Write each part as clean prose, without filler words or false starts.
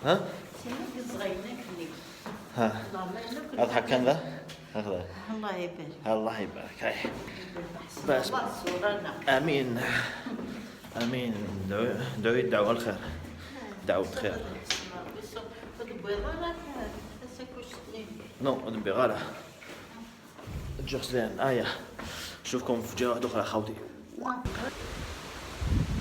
ها؟ ها اضحك كان ذا هكذا. الله يبارك. الله يبارك. هاي بس امين امين. دعوة دعوة الخير، دعوة خير. نو بغالة جوزلين آية. شوفكم في جهة أخرى خوتي.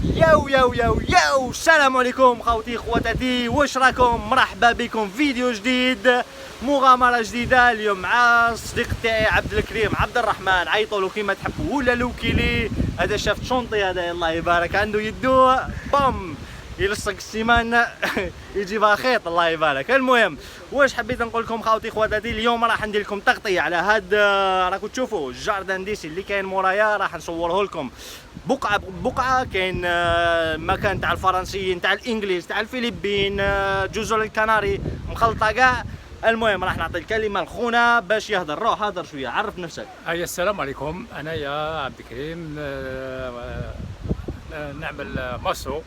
يو يو يو يو السلام عليكم خوتي خواتاتي، واش راكم؟ مرحبا بكم فيديو جديد، مغامرة جديدة. اليوم مع الصديق تاعي عبد الكريم عبد الرحمن، عيطولو كيما تحبوا، ولا لوكيلي. هذا شاف شونطي، هذا الله يبارك عنده يدو بام يلصق السيمان يجيبها خيط الله يبارك. المهم واش حبيت نقول لكم خوتي خواتاتي، اليوم راح ندير لكم تغطيه على هاد راكم تشوفوا الجاردن ديسي اللي كاين مورايا. راح نصوره لكم بقعه بقعه. كاين مكان تاع الفرنسيين، تاع الانجليز، تاع الفلبين، جزر الكناري مخلطه كاع. المهم راح نعطي الكلمه لخونا باش يهضر. روح هضر شويه، عرف نفسك. السلام عليكم، انا يا عبد الكريم نعمل المصروف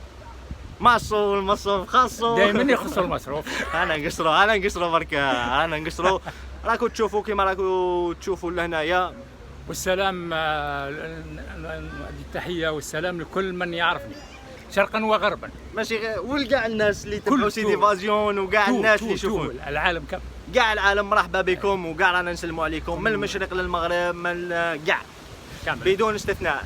خاصو دائما يخصوا المصروف. انا نقصرو بركا، انا نقصرو. راكو تشوفوا كيما راكو تشوفوا لهنايا. والسلام التحيه والسلام لكل من يعرفني شرقا وغربا، ماشي غير ولكاع الناس اللي تبعوا سيدي فازيون، وكاع الناس اللي يشوفون العالم كامل، كاع العالم مرحبا بكم، وكاع رانا نسلموا عليكم من المشرق للمغرب، من كاع بدون استثناء.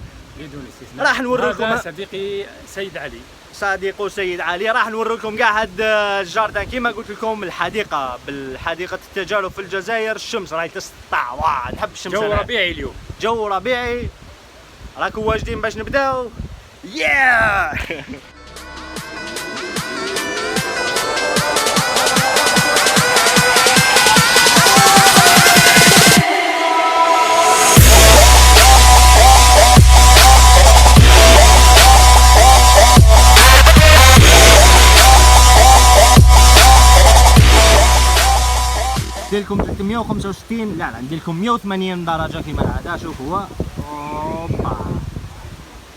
راح نوريكم صديقي سيد علي، صديقو سيد علي. راح نوريكم كاع هاد الجاردن كيما قلت لكم، الحديقه بالحديقه التجارب في الجزائر. الشمس راهي تسطع، واه نحب الشمس. جو ربيعي اليوم، جو ربيعي. راكم واجدين باش نبداو؟ ياه ندير لكم 365، لا ندير لكم 180 درجه كيما العاده. شوفوا اوبا،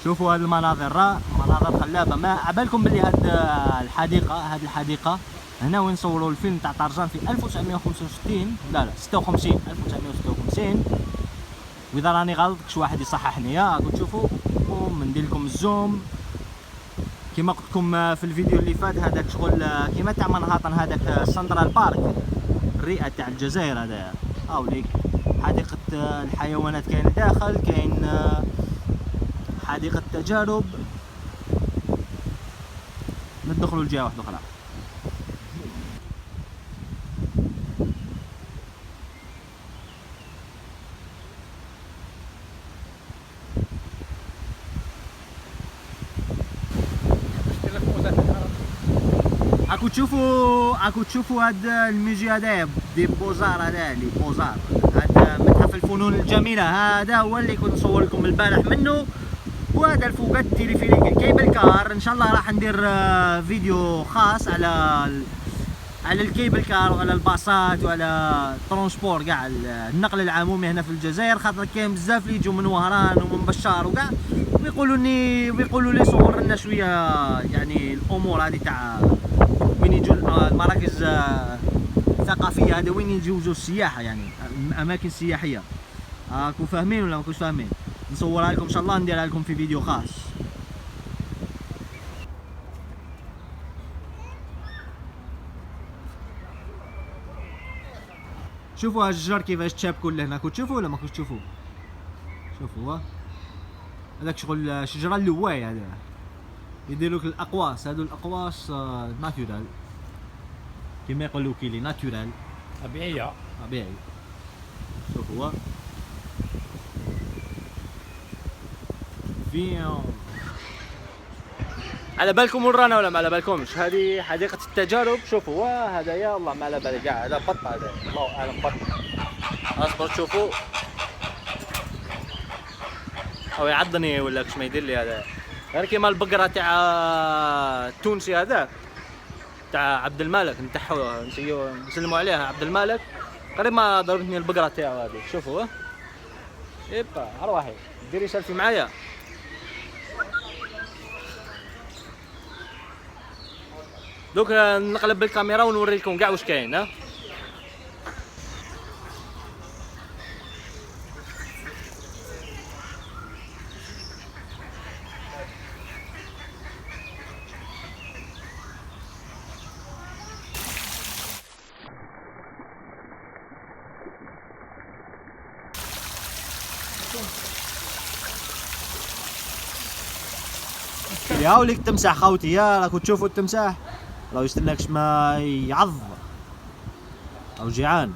شوفوا هاد المناظر، مناظر خلابه. ما عبالكم بلي هاد الحديقه هنا وين صوروا الفيلم تاع طرزان في 1965، لا 56 1956. واذا راني غلط كش واحد يصححني. راكم تشوفوا ندير لكم الزوم كيما قلت لكم في الفيديو اللي فات. هذاك شغل كيما تاع منهاتن، هذاك سنترال بارك، الرئه تاع الجزائر. هذا هاوليك حديقه الحيوانات كاين داخل، كاين حديقه تجارب. ندخلوا لجهه واحده اخرى. اكو تشوفوا هاد الميجي هذا دي بوزار، هذا لي بوزار، هذا متحف الفنون الجميله. هذا هو اللي كنت نصور لكم البارح منه. وهذا الفوقات التلفزيونيه كيبل كار. ان شاء الله راح ندير فيديو خاص على الكيبل كار، وعلى الباصات، وعلى الترونسبور كاع النقل العمومي هنا في الجزائر. خاطر كاين بزاف اللي يجوا من وهران ومن بشار وكاع، ويقولوا لي صور لنا شويه يعني الامور هذه تاع وين يجوا المراكز الثقافيه، هذا وين يجوا السياحه، يعني اماكن سياحيه. راكم فاهمين ولا ماكوش فاهمين؟ نصورها لكم ان شاء الله، نديرها لكم في فيديو خاص. شوفوا الشجر كيفاش تشابكوا لهنا. راكم تشوفوا ولا ماكوش تشوفوا؟ شوفوا هذاك شغل شجره اللواي، هذا يديروا لك الاقواس. هذو الاقواس ناتورال كيما يقولوا كيلي ناتورال، طبيعيه. شوفوا فيهم. على بالكم وين رانا ولا ما على بالكمش؟ هذه حديقه التجارب. شوفوا هذا يا الله ما على بالي كاع، هذا بط، هذا الله اعلم بط. اصبر تشوفوا او يعضني ولا كش ما يدير لي. هذا غير كيما البقره تاع التونسي، هذاك تاع عبد الملك، نتحو نسلموا عليها عبد الملك. قريب ما ضربتني البقره تاعو هذه. شوفوا ايبا ارواحي، ديري سيلفي معايا. دوك نقلب بالكاميرا ونوري لكم كاع واش كاين. ها هاوليك التمساح خاوتي، يا راكم تشوفوا التمساح راه يستناكش ما يعض او جيعان.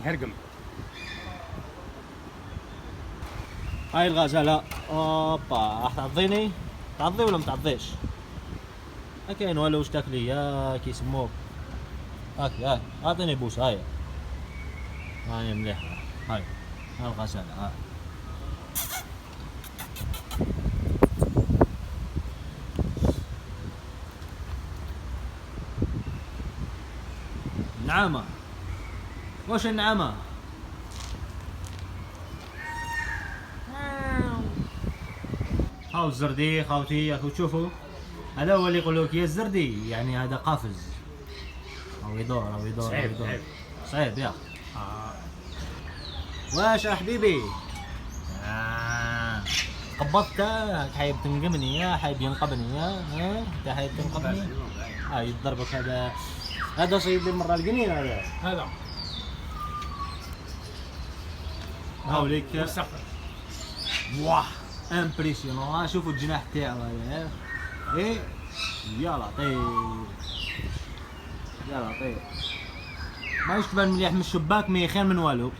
يهرقم. هاي الغزاله اوبا راح تعضيني، تعضي ولا ما تعضيش؟ ما كاين والو، واش تاكلي يا كيسموك هاكي. هاي اعطيني بوس. هاي هاي مليحه. هاي الغزاله. هاي النعامة، واش النعامة؟ هاو الزردي خاوتي، راكم تشوفوا هذا هو اللي يقولوا لك يا الزردي، يعني هذا قافز او يدور او يدور. صعيب صعيب يا واش يا حبيبي؟ قبضته، حايب تنقمني يا حايب ينقبني يا انت حايب تنقبني. هاي يضربك هذا صيد المرة القنينة هذا. هاوليك واه امبريسيونون. شوفوا الجناح تاعو هذا. ايه يا لطيف يا لطيف، ما يشبه مليح من الشباك، مي خير من والو.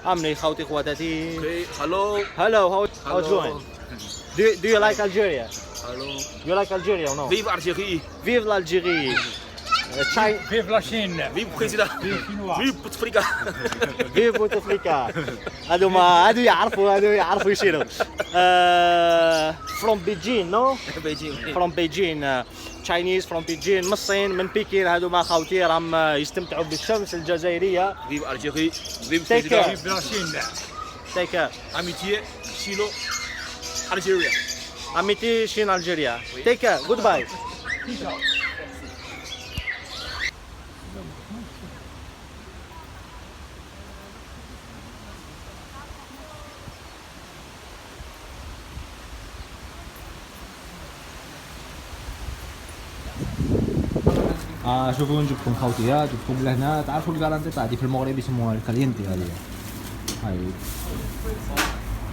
عاملين خوتي خواتاتي. Okay, hello. Hello, how's going? Do you like Algeria? Hello. You like Algeria or no? Vive Algérie. Vive l'Algérie. فيف لاشين. Vive président. Vive Bouteflika. Vive Bouteflika. هادو يعرفوا يشيروا. From Beijing, no? Beijing. From Beijing. Chinese from Beijing. من الصين من بكين. هادو ما خاوتي راهم يستمتعوا بالشمس الجزائرية. Vive Algérie. Vive Take président. care. فيف لاشين. Take care. Amitié. Chino. Algérie. Amitié Chine Algeria. Take care. Goodbye. شوفوا نجيبكم خوتي، جبتكم لهنا. تعرفوا الكارانتيطا هذه في المغرب يسموها الكالينتي. هذه هاي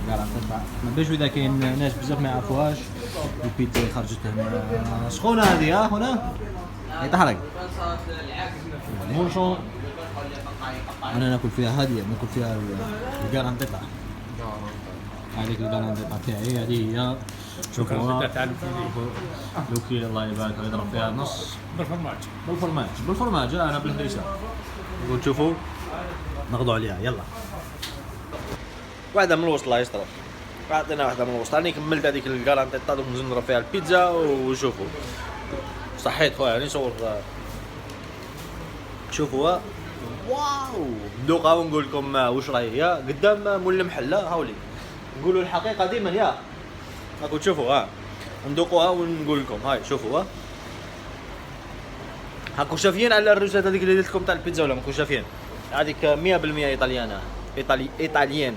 الكارانتيطا، ما باش اذا كاين ناس بزاف ما يعرفوهاش. البيتزا اللي خرجت هنا سخونه هذه هنا يتحرق. مونشون انا ناكل فيها هذه، ناكل فيها الكارانتيطا. هذيك الكارانتيطا تاعي هذه هي. شوفوا لوكي الله يبارك يضرب فيها نص بالفرماج. انا بالهريسه. نقول شوفوا ناخذوا عليها. يلا واحده من الوسط الله يستر. عطينا واحده من الوسط. راني كملت هذيك الكارانتيطا دوك نزيد نضرب فيها البيتزا. وشوفوا صحيت خويا، راني نصور. شوفوا واو ندوقها ونقول لكم واش راهي قدام مول المحل. هاولي نقولوا الحقيقه ديما يا راكم تشوفوا. ندوقوها ونقول لكم. هاي شوفوا هاكو شافيين على الروسات هذيك اللي درت لكم تاع البيتزا ولا ماكو شافيين؟ هذيك 100% ايطاليانه. ايطاليان.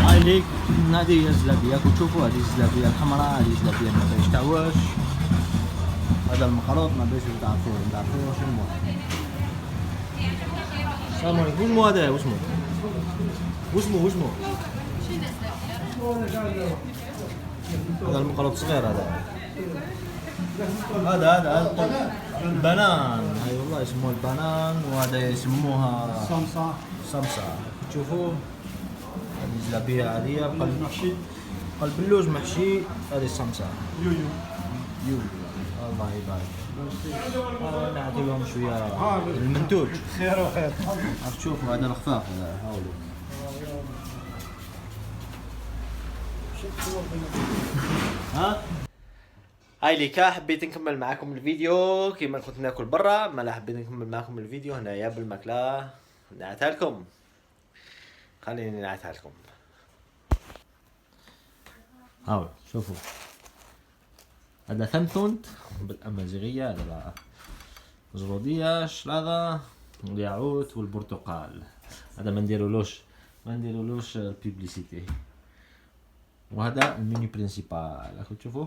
هاي ليك هذه الزلابيه. راكم تشوفوا هذه الزلابيه الحمراء، هذه الزلابيه ما باش تعواش. هذا المخلوط ما باش تعرفوه شنو السلام عليكم. واسمو هذا واسمو هذا المخلوط صغير. هذا البنان. اي والله يسموه البنان. وهذا يسموها صمصة. تشوفوا هذه الزلابية عادية قلب اللوز محشي هذه السمسة يو الله يبارك. نعطي لهم شوية المنتوج خير وخير. راح تشوفوا هذا الخفاف هذا هاولو. ها هاي ليكا حبيت نكمل معكم الفيديو كيما كنت ناكل برا، ما لا حبيت نكمل معكم الفيديو هنايا بالماكلة نعتها لكم. خليني نعتها لكم. هاو شوفوا هذا ثمثنت بالأمازيغية، هذا زرودية شلاضة والياعوت والبرتقال. هذا ما نديرولوش البيبليسيتي. وهذا الميني برينسيبال راكم تشوفوا.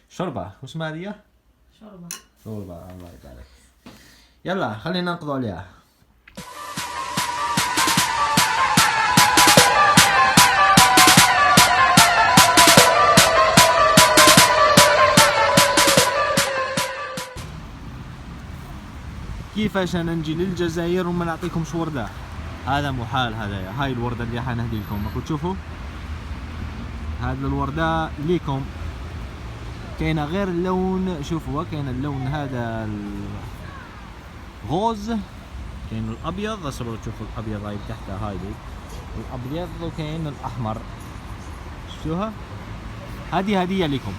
شوربة واسمها هذه؟ شوربة الله يبارك. يلا خلينا نقضوا عليها. كيفاش انا نجي للجزائر وما نعطيكمش وردة؟ هذا محال. هذايا هاي الوردة اللي حنهدي لكم راكم تشوفوا. هذا الوردة ليكم كاينه غير اللون. شوفوا كاين اللون هذا الغوز، كاين الابيض اصبروا تشوفوا الابيض هاي تحتها هايدي الابيض، وكاين الاحمر شفتوها. هذه هديه لكم.